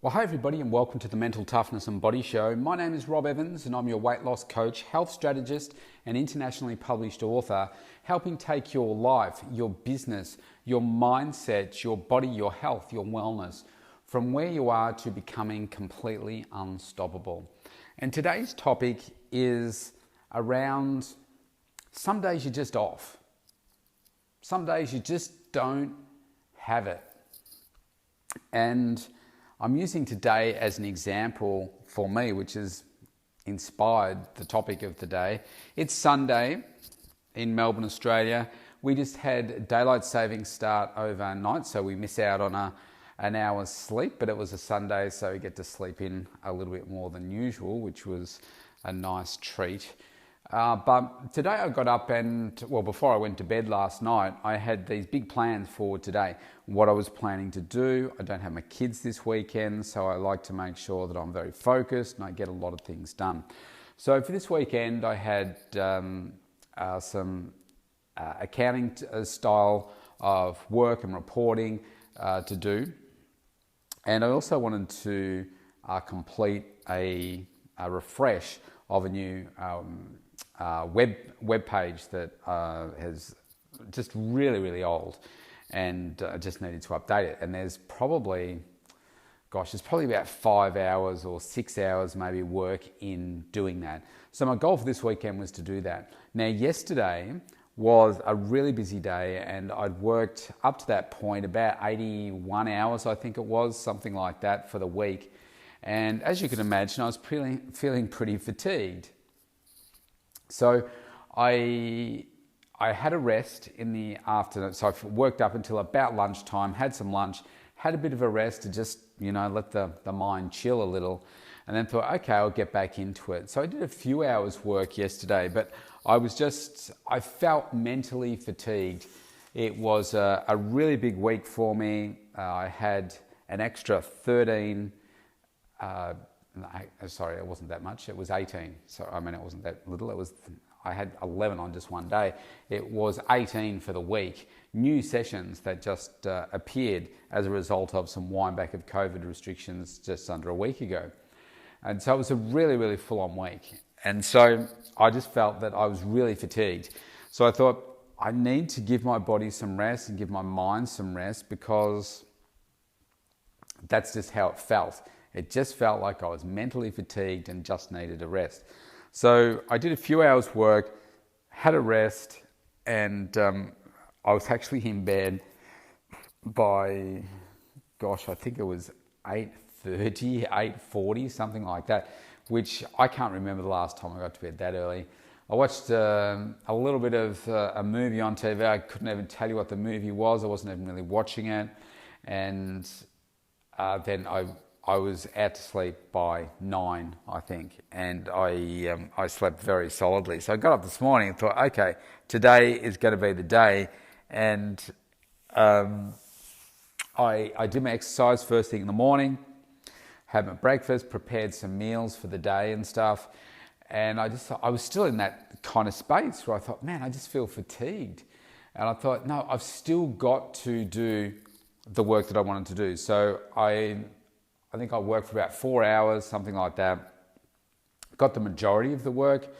Well, hi everybody and welcome to the Mental Toughness and Body Show. My name is Rob Evans and I'm your weight loss coach, health strategist and internationally published author, helping take your life, your business, your mindset, your body, your health, your wellness from where you are to becoming completely unstoppable. And today's topic is around some days you're just off. Some days you just don't have it. And I'm using today as an example for me, which has inspired the topic of the day. It's Sunday in Melbourne, Australia. We just had daylight savings start overnight, so we miss out on an hour's sleep, but it was a Sunday, so we get to sleep in a little bit more than usual, which was a nice treat. But today I got up and, well, before I went to bed last night, I had these big plans for today. What I was planning to do. I don't have my kids this weekend, so I like to make sure that I'm very focused and I get a lot of things done. So for this weekend, I had some accounting style of work and reporting to do. And I also wanted to complete a refresh of a new web page that is just really old, and I just needed to update it. And there's probably about 5 hours or 6 hours maybe work in doing that. So my goal for this weekend was to do that. Now yesterday was a really busy day and I'd worked up to that point about 81 hours, I think it was, something like that for the week. And as you can imagine, I was feeling pretty fatigued. So I had a rest in the afternoon. So I worked up until about lunchtime, had some lunch, had a bit of a rest to just, let the mind chill a little, and then thought, okay, I'll get back into it. So I did a few hours work yesterday, but I felt mentally fatigued. It was a really big week for me. I had an extra 13, sorry, it wasn't that much. It was 18. So, it wasn't that little. I had 11 on just one day. It was 18 for the week. New sessions that just appeared as a result of some wind back of COVID restrictions just under a week ago. And so it was a really full-on week. And so I just felt that I was really fatigued. So I thought I need to give my body some rest and give my mind some rest, because that's just how it felt. It just felt like I was mentally fatigued and just needed a rest. So I did a few hours work, had a rest, and I was actually in bed by, I think it was 8:30, 8:40, something like that, which I can't remember the last time I got to bed that early. I watched a little bit of a movie on TV. I couldn't even tell you what the movie was. I wasn't even really watching it. And then I was out to sleep by 9, I think, and I slept very solidly. So I got up this morning and thought, okay, today is going to be the day. And I did my exercise first thing in the morning, had my breakfast, prepared some meals for the day and stuff. And I was still in that kind of space where I thought, man, I just feel fatigued. And I thought, no, I've still got to do the work that I wanted to do. So I think I worked for about 4 hours, something like that. Got the majority of the work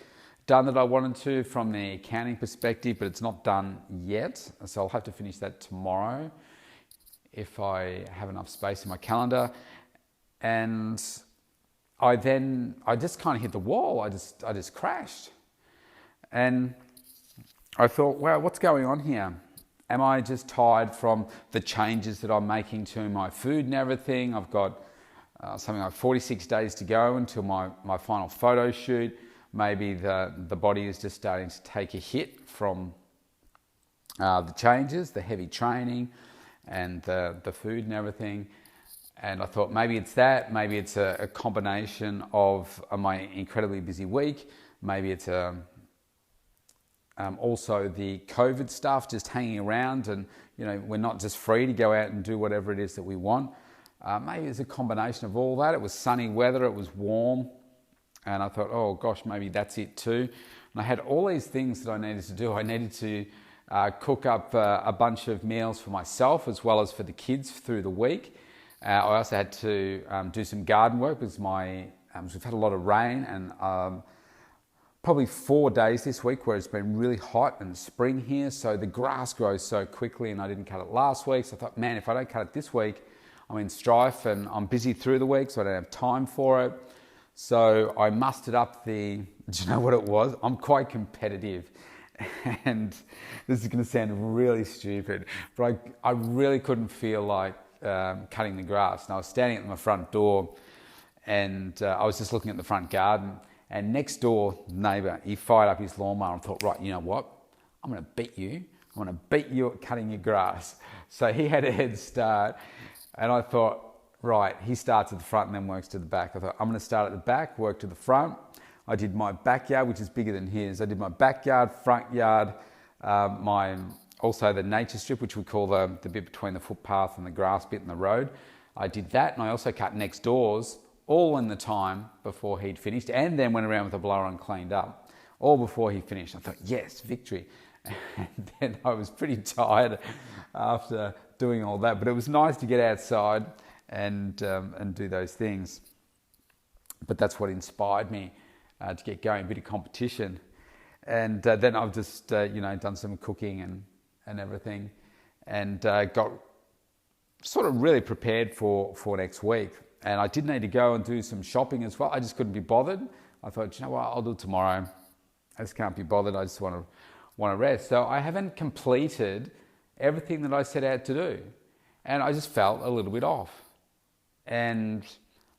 done that I wanted to from the accounting perspective, but it's not done yet. So I'll have to finish that tomorrow if I have enough space in my calendar. And I just kind of hit the wall. I just crashed. And I thought, wow, what's going on here? Am I just tired from the changes that I'm making to my food and everything? I've got something like 46 days to go until my final photo shoot. Maybe the body is just starting to take a hit from the changes, the heavy training and the food and everything. And I thought maybe it's that, maybe it's a combination of my incredibly busy week, maybe it's also the COVID stuff just hanging around, and we're not just free to go out and do whatever it is that we want. Maybe it's a combination of all that. It was sunny weather, it was warm, and I thought, oh gosh, maybe that's it too. And I had all these things that I needed to do. I needed to cook up a bunch of meals for myself as well as for the kids through the week. I also had to do some garden work because we've had a lot of rain, and probably 4 days this week where it's been really hot and spring here, so the grass grows so quickly, and I didn't cut it last week. So I thought, man, if I don't cut it this week, I'm in strife and I'm busy through the week, so I don't have time for it. So I mustered up do you know what it was? I'm quite competitive, and this is going to sound really stupid, but I really couldn't feel like cutting the grass. And I was standing at my front door, and I was just looking at the front garden, and next door neighbour, he fired up his lawnmower and thought, right, you know what? I'm going to beat you. I'm going to beat you at cutting your grass. So he had a head start, and I thought, right, he starts at the front and then works to the back. I thought, I'm going to start at the back, work to the front. I did my backyard, which is bigger than his. I did my backyard, front yard, also the nature strip, which we call the bit between the footpath and the grass bit in the road. I did that, and I also cut next doors, all in the time before he'd finished, and then went around with a blower and cleaned up, all before he finished. I thought, yes, victory. And then I was pretty tired after doing all that, but it was nice to get outside and do those things. But that's what inspired me to get going, a bit of competition. And then I've just done some cooking and everything, and got sort of really prepared for next week. And I did need to go and do some shopping as well. I just couldn't be bothered. I thought, you know what, I'll do it tomorrow. I just can't be bothered. I just want to rest. So I haven't completed everything that I set out to do, and I just felt a little bit off. And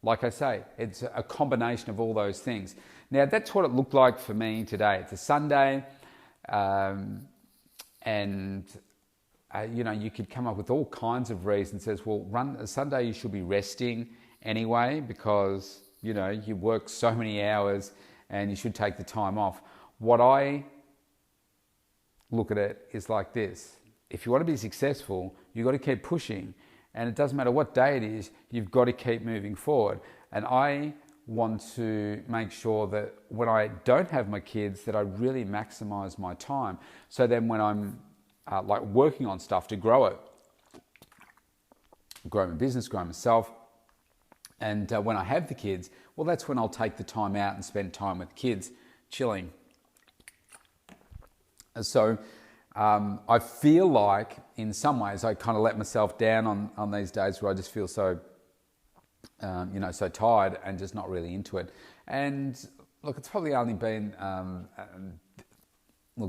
like I say, it's a combination of all those things. Now, that's what it looked like for me today. It's a Sunday, you could come up with all kinds of reasons. Says, well, a Sunday you should be resting anyway because, you work so many hours and you should take the time off. What I look at it is like this. If you want to be successful, you've got to keep pushing. And it doesn't matter what day it is, you've got to keep moving forward. And I want to make sure that when I don't have my kids, that I really maximize my time. So then when I'm working on stuff to grow it, grow my business, grow myself, and when I have the kids, well, that's when I'll take the time out and spend time with the kids, chilling. So I feel like in some ways I kind of let myself down on these days where I just feel so, so tired and just not really into it. And look, it's probably only been,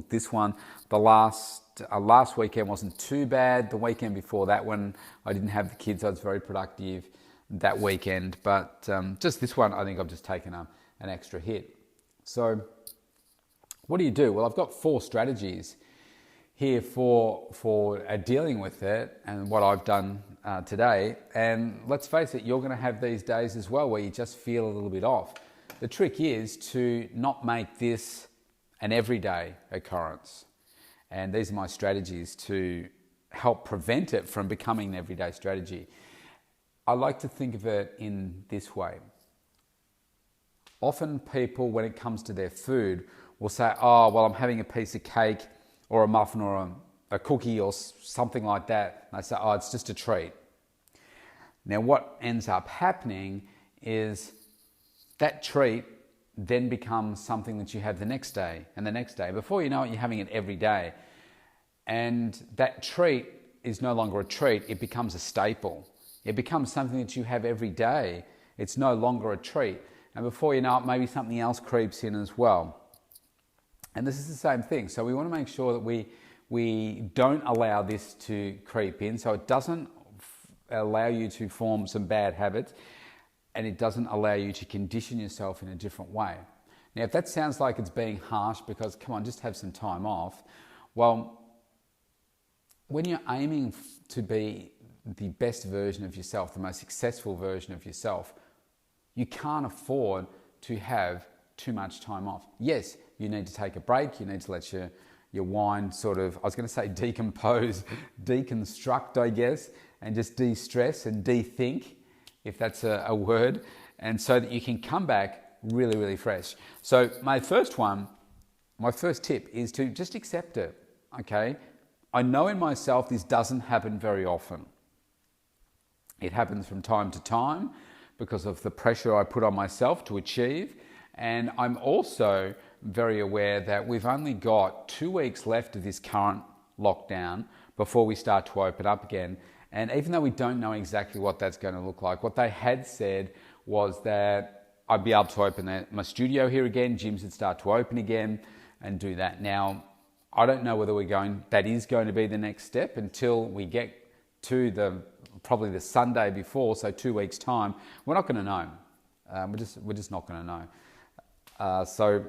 this one, the last weekend wasn't too bad. The weekend before that, when I didn't have the kids, I was very productive that weekend. But just this one, I think I've just taken an extra hit. So what do you do? Well, I've got 4 strategies here for dealing with it and what I've done today. And let's face it, you're going to have these days as well where you just feel a little bit off. The trick is to not make this an everyday occurrence. And these are my strategies to help prevent it from becoming an everyday strategy. I like to think of it in this way. Often people, when it comes to their food, will say, oh, well, I'm having a piece of cake or a muffin or a cookie or something like that. And they say, oh, it's just a treat. Now, what ends up happening is that treat then becomes something that you have the next day and the next day. Before you know it, you're having it every day. And that treat is no longer a treat, it becomes a staple. It becomes something that you have every day. It's no longer a treat. And before you know it, maybe something else creeps in as well. And this is the same thing. So we want to make sure that we don't allow this to creep in, so it doesn't allow you to form some bad habits, and it doesn't allow you to condition yourself in a different way. Now, if that sounds like it's being harsh because, come on, just have some time off, well, when you're aiming to be the best version of yourself, the most successful version of yourself, you can't afford to have too much time off. Yes, you need to take a break. You need to let your mind sort of, I was going to say decompose, deconstruct, I guess, and just de-stress and de-think, if that's a word, and so that you can come back really, really fresh. So my first tip is to just accept it, okay? I know in myself this doesn't happen very often. It happens from time to time because of the pressure I put on myself to achieve. And I'm also very aware that we've only got 2 weeks left of this current lockdown before we start to open up again. And even though we don't know exactly what that's going to look like, what they had said was that I'd be able to open my studio here again, gyms would start to open again and do that. Now, I don't know whether that is going to be the next step until we get to probably the Sunday before, so 2 weeks time. We're not going to know. We're just not going to know. So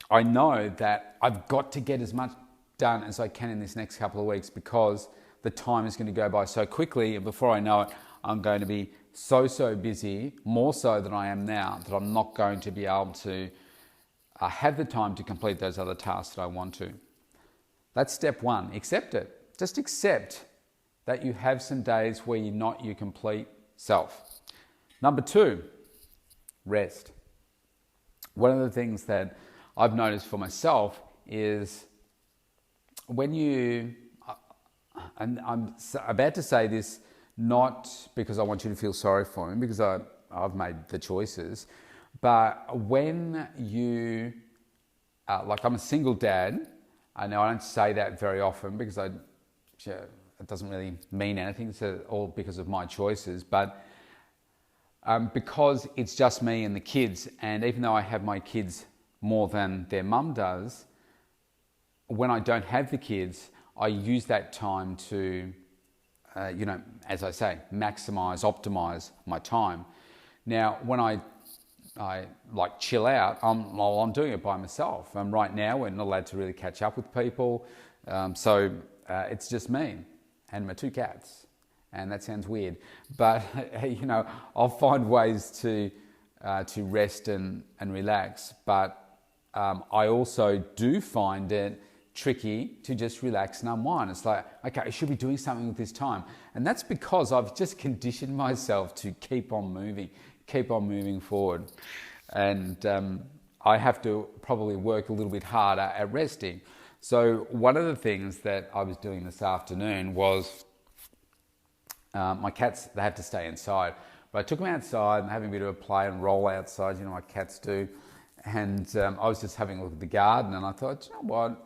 I know that I've got to get as much done as I can in this next couple of weeks because the time is going to go by so quickly, and before I know it, I'm going to be so busy, more so than I am now, that I'm not going to be able to have the time to complete those other tasks that I want to. That's step one. Accept it. Just accept that you have some days where you're not your complete self. Number 2, rest. One of the things that I've noticed for myself is when and I'm about to say this not because I want you to feel sorry for me, because I've made the choices, but when you, like I'm a single dad. I know I don't say that very often because it doesn't really mean anything. It's all because of my choices, but because it's just me and the kids, and even though I have my kids more than their mum does, when I don't have the kids, I use that time to, as I say, optimize my time. Now, when I like chill out, I'm doing it by myself. Right now, we're not allowed to really catch up with people. So it's just me and my 2 cats. And that sounds weird, but I'll find ways to rest and relax. But I also do find it tricky to just relax and unwind. It's like, okay, I should be doing something with this time. And that's because I've just conditioned myself to keep on moving forward. And I have to probably work a little bit harder at resting. So one of the things that I was doing this afternoon was my cats, they have to stay inside. But I took them outside and having a bit of a play and roll outside, like cats do. And I was just having a look at the garden, and I thought, you know what,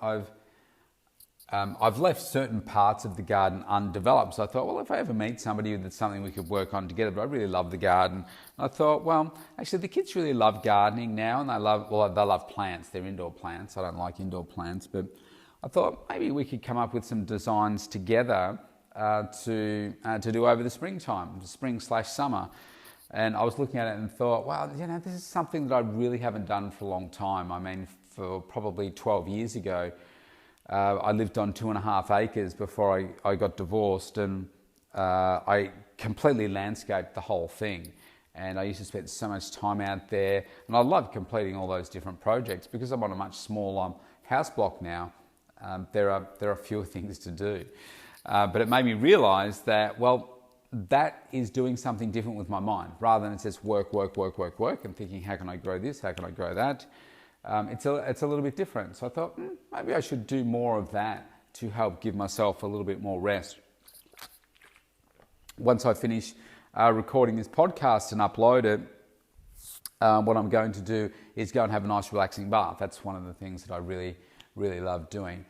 I've left certain parts of the garden undeveloped. So I thought, well, if I ever meet somebody, that's something we could work on together. But I really love the garden. And I thought, well, actually, the kids really love gardening now, and they love plants. They're indoor plants. I don't like indoor plants, but I thought maybe we could come up with some designs together to do over the spring/summer. And I was looking at it and thought, wow, this is something that I really haven't done for a long time. I mean, for probably 12 years ago, I lived on 2.5 acres before I got divorced, and I completely landscaped the whole thing. And I used to spend so much time out there, and I love completing all those different projects. Because I'm on a much smaller house block now, there are fewer things to do. But it made me realise that, well, that is doing something different with my mind. Rather than it says work, and thinking, how can I grow this? How can I grow that? It's a little bit different. So I thought, maybe I should do more of that to help give myself a little bit more rest. Once I finish recording this podcast and upload it, what I'm going to do is go and have a nice relaxing bath. That's one of the things that I really, really love doing.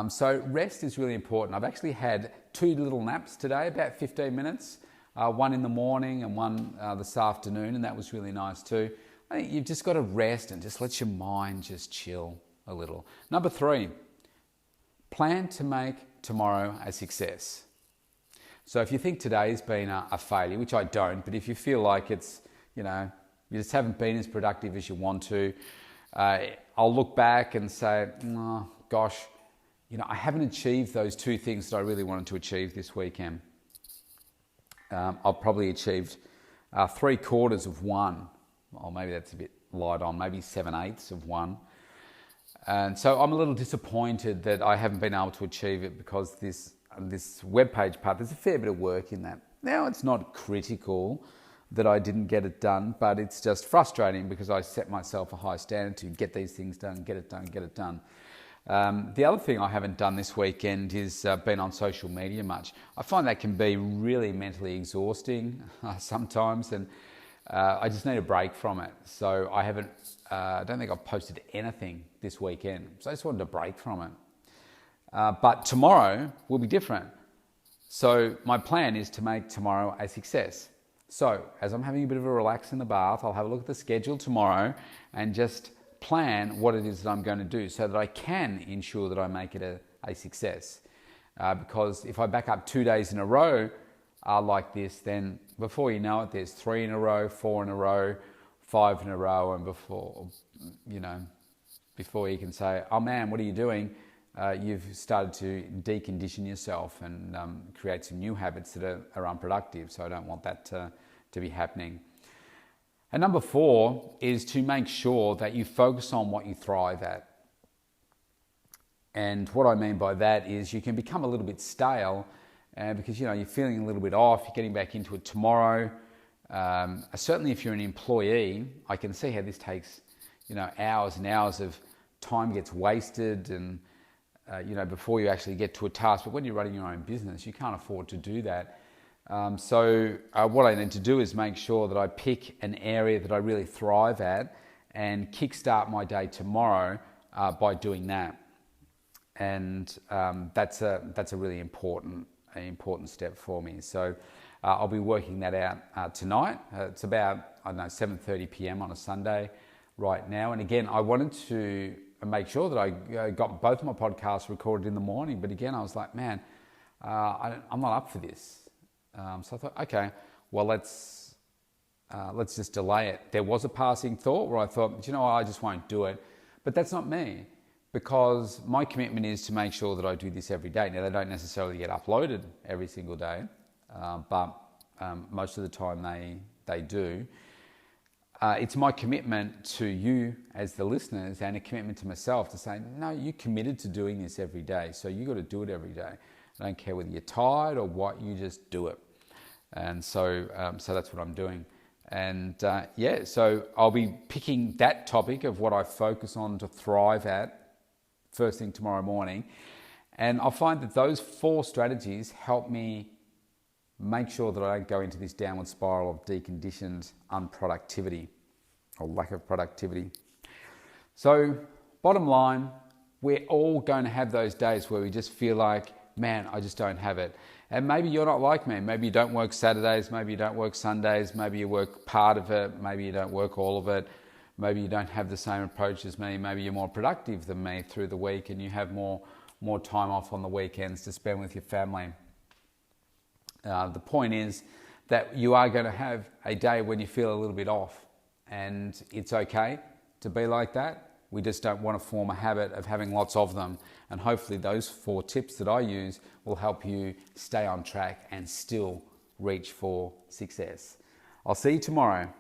So rest is really important. I've actually had 2 little naps today, about 15 minutes, one in the morning and one this afternoon, and that was really nice too. I think you've just got to rest and just let your mind just chill a little. Number 3, plan to make tomorrow a success. So if you think today's been a failure, which I don't, but if you feel like it's, you just haven't been as productive as you want to, I'll look back and say, oh, gosh, I haven't achieved those 2 things that I really wanted to achieve this weekend. I've probably achieved 3/4 of one, or maybe that's a bit light on, maybe 7/8 of one. And so I'm a little disappointed that I haven't been able to achieve it because this webpage part, there's a fair bit of work in that. Now, it's not critical that I didn't get it done, but it's just frustrating because I set myself a high standard to get these things done, get it done. The other thing I haven't done this weekend is been on social media much. I find that can be really mentally exhausting sometimes, and I just need a break from it. So I don't think I've posted anything this weekend. So I just wanted a break from it. But tomorrow will be different. So my plan is to make tomorrow a success. So as I'm having a bit of a relax in the bath, I'll have a look at the schedule tomorrow and just plan what it is that I'm going to do so that I can ensure that I make it a success. Because if I back up 2 days in a row like this, then before you know it, there's 3 in a row, 4 in a row, 5 in a row, and before you can say, oh man, what are you doing? You've started to decondition yourself and create some new habits that are unproductive. So I don't want that to be happening. And number 4 is to make sure that you focus on what you thrive at. And what I mean by that is you can become a little bit stale because you're feeling a little bit off, you're getting back into it tomorrow. Certainly if you're an employee, I can see how this takes hours and hours of time gets wasted and before you actually get to a task. But when you're running your own business, you can't afford to do that. So what I need to do is make sure that I pick an area that I really thrive at and kickstart my day tomorrow by doing that. And that's a really important step for me. So I'll be working that out tonight. It's about 7:30 p.m. on a Sunday right now. And again, I wanted to make sure that I got both of my podcasts recorded in the morning. But again, I was like, man, I'm not up for this. So I thought, okay, well, let's just delay it. There was a passing thought where I thought, I just won't do it. But that's not me, because my commitment is to make sure that I do this every day. Now, they don't necessarily get uploaded every single day, but most of the time they do. It's my commitment to you as the listeners and a commitment to myself to say, no, you're committed to doing this every day. So you got to do it every day. I don't care whether you're tired or what, you just do it. And so that's what I'm doing. And so I'll be picking that topic of what I focus on to thrive at first thing tomorrow morning. And I'll find that those 4 strategies help me make sure that I don't go into this downward spiral of deconditioned unproductivity or lack of productivity. So bottom line, we're all going to have those days where we just feel like, man, I just don't have it. And maybe you're not like me. Maybe you don't work Saturdays, maybe you don't work Sundays, maybe you work part of it, maybe you don't work all of it, maybe you don't have the same approach as me, maybe you're more productive than me through the week and you have more time off on the weekends to spend with your family. The point is that you are going to have a day when you feel a little bit off, and it's okay to be like that. We just don't want to form a habit of having lots of them. And hopefully those 4 tips that I use will help you stay on track and still reach for success. I'll see you tomorrow.